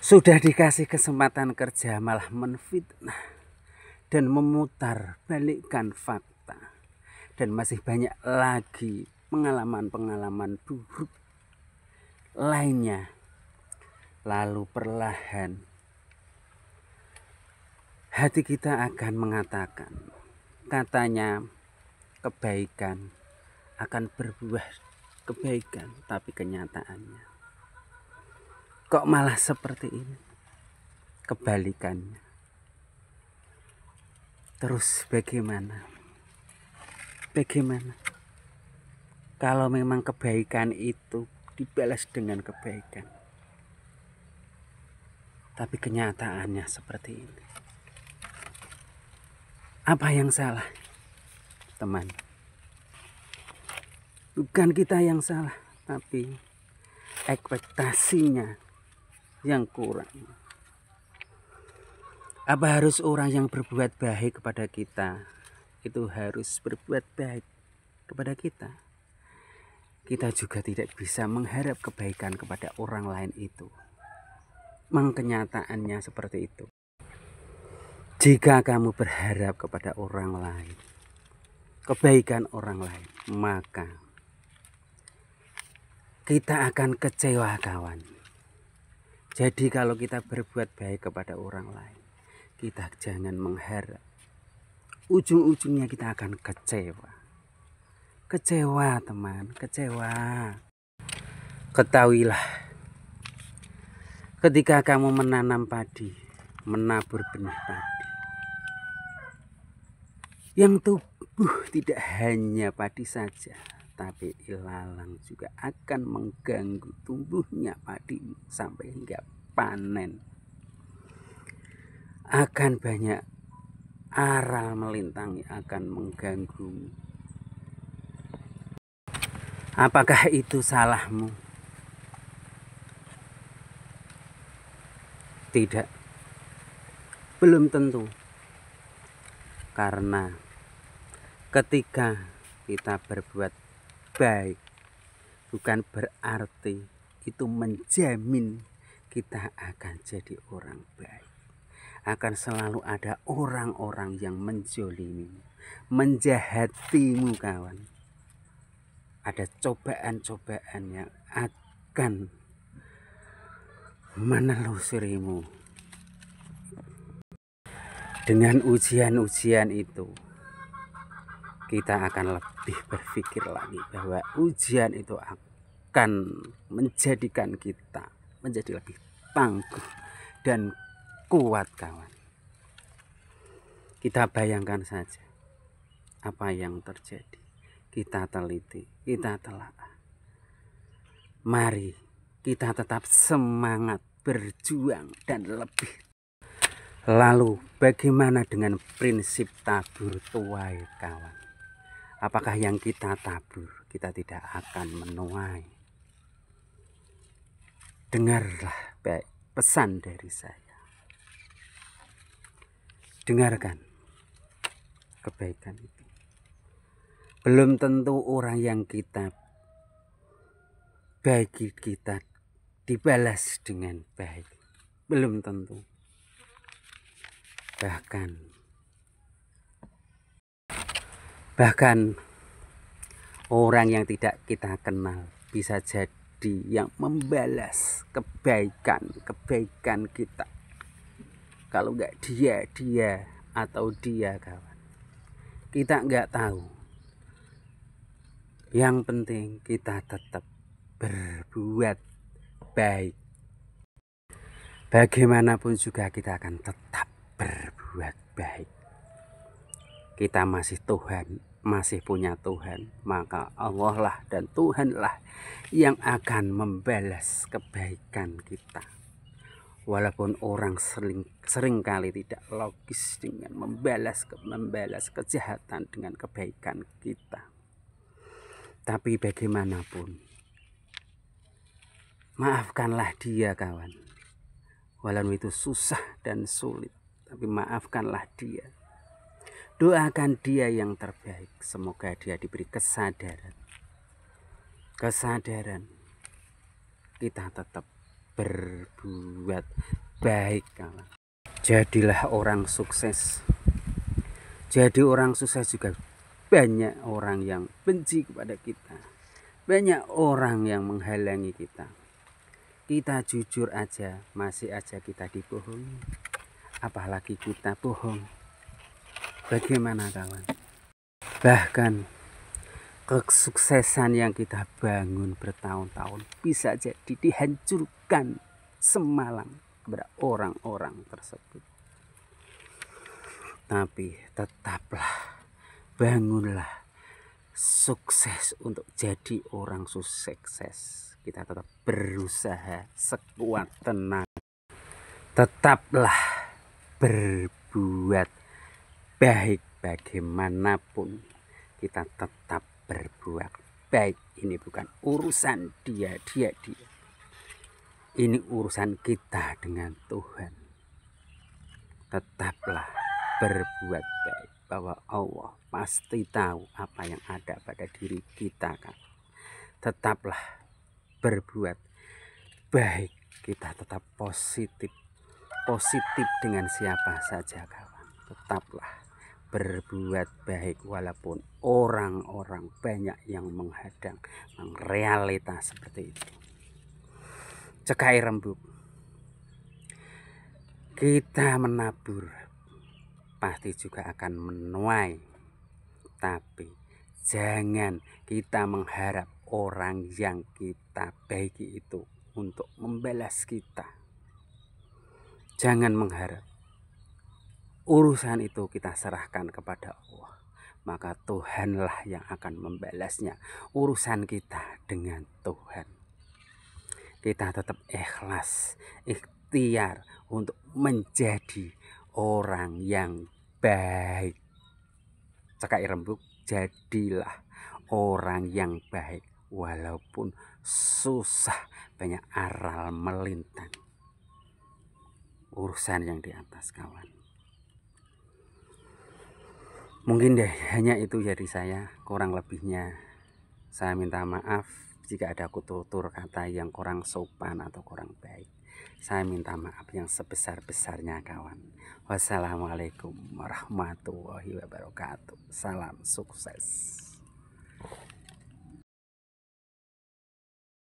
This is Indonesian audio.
Sudah dikasih kesempatan kerja malah menfitnah dan memutar balikkan fakta. Dan masih banyak lagi pengalaman-pengalaman buruk lainnya. Lalu perlahan hati kita akan mengatakan, katanya kebaikan akan berbuah kebaikan, tapi kenyataannya kok malah seperti ini, kebalikannya. Terus bagaimana? Bagaimana kalau memang kebaikan itu dibalas dengan kebaikan, tapi kenyataannya seperti ini? Apa yang salah, teman? Bukan kita yang salah, tapi ekspektasinya yang kurang. Apa harus orang yang berbuat baik kepada kita itu harus berbuat baik kepada kita? Kita juga tidak bisa mengharap kebaikan kepada orang lain itu. Memang kenyataannya seperti itu. Jika kamu berharap kepada orang lain, kebaikan orang lain, maka kita akan kecewa, kawan. Jadi kalau kita berbuat baik kepada orang lain, kita jangan mengharap. Ujung-ujungnya kita akan kecewa. Kecewa, teman, kecewa. Ketahuilah, ketika kamu menanam padi, menabur benih padi, yang tumbuh tidak hanya padi saja, tapi ilalang juga akan mengganggu tumbuhnya padi sampai hingga panen. Akan banyak aral melintangi, akan mengganggu. Apakah itu salahmu? Tidak, belum tentu. Karena ketika kita berbuat baik, bukan berarti itu menjamin kita akan jadi orang baik. Akan selalu ada orang-orang yang menzolimimu, menjahatimu, kawan. Ada cobaan-cobaan yang akan menelusurimu. Dengan ujian-ujian itu, kita akan lebih berpikir lagi bahwa ujian itu akan menjadikan kita menjadi lebih tangguh dan kuat, kawan. Kita bayangkan saja apa yang terjadi. Kita teliti, kita telaah. Mari kita tetap semangat berjuang dan lebih. Lalu bagaimana dengan prinsip tabur tuai, kawan? Apakah yang kita tabur kita tidak akan menuai? Dengarlah baik pesan dari saya. Dengarkan kebaikan itu. Belum tentu orang yang kita bagi kita dibalas dengan baik. Belum tentu. Bahkan orang yang tidak kita kenal bisa jadi yang membalas kebaikan kita. Kalau enggak dia atau dia, kawan. Kita enggak tahu. Yang penting kita tetap berbuat baik. Bagaimanapun juga kita akan tetap berbuat baik. Kita masih Tuhan, masih punya Tuhan, maka Allah lah dan Tuhan lah yang akan membalas kebaikan kita. Walaupun orang seringkali tidak logis dengan membalas kejahatan dengan kebaikan kita. Tapi bagaimanapun, maafkanlah dia, kawan. Walaupun itu susah dan sulit, tapi maafkanlah dia. Doakan dia yang terbaik. Semoga dia diberi kesadaran. Kesadaran kita tetap berbuat baik kawan. Jadilah orang sukses. Jadi orang sukses juga banyak orang yang benci kepada kita. Banyak orang yang menghalangi kita. Kita jujur aja, masih aja kita dibohongi. Apalagi kita bohong. Bagaimana kawan? Bahkan kesuksesan yang kita bangun bertahun-tahun bisa jadi dihancurkan semalam kepada orang-orang tersebut. Tapi tetaplah, bangunlah sukses untuk jadi orang sukses. Kita tetap berusaha sekuat tenaga. Tetaplah berbuat baik bagaimanapun. Kita tetap berbuat baik. Ini bukan urusan dia. Ini urusan kita dengan Tuhan. Tetaplah berbuat baik. Bahwa Allah pasti tahu apa yang ada pada diri kita kan. Tetaplah berbuat baik. Kita tetap positif dengan siapa saja kawan. Tetaplah berbuat baik walaupun orang-orang banyak yang menghadang. Realita seperti itu. Cekai rembuk. Kita menabur pasti juga akan menuai. Tapi jangan kita mengharap orang yang kita baiki itu untuk membalas kita. Jangan mengharap. Urusan itu kita serahkan kepada Allah. Maka Tuhanlah yang akan membalasnya. Urusan kita dengan Tuhan. Kita tetap ikhlas, ikhtiar untuk menjadi orang yang baik. Cekai rembuk, jadilah orang yang baik. Walaupun susah, banyak aral melintang. Urusan yang di atas kawan. Mungkin deh hanya itu dari saya. Kurang lebihnya saya minta maaf jika ada tutur kata yang kurang sopan atau kurang baik. Saya minta maaf yang sebesar-besarnya kawan. Wassalamualaikum warahmatullahi wabarakatuh. Salam sukses.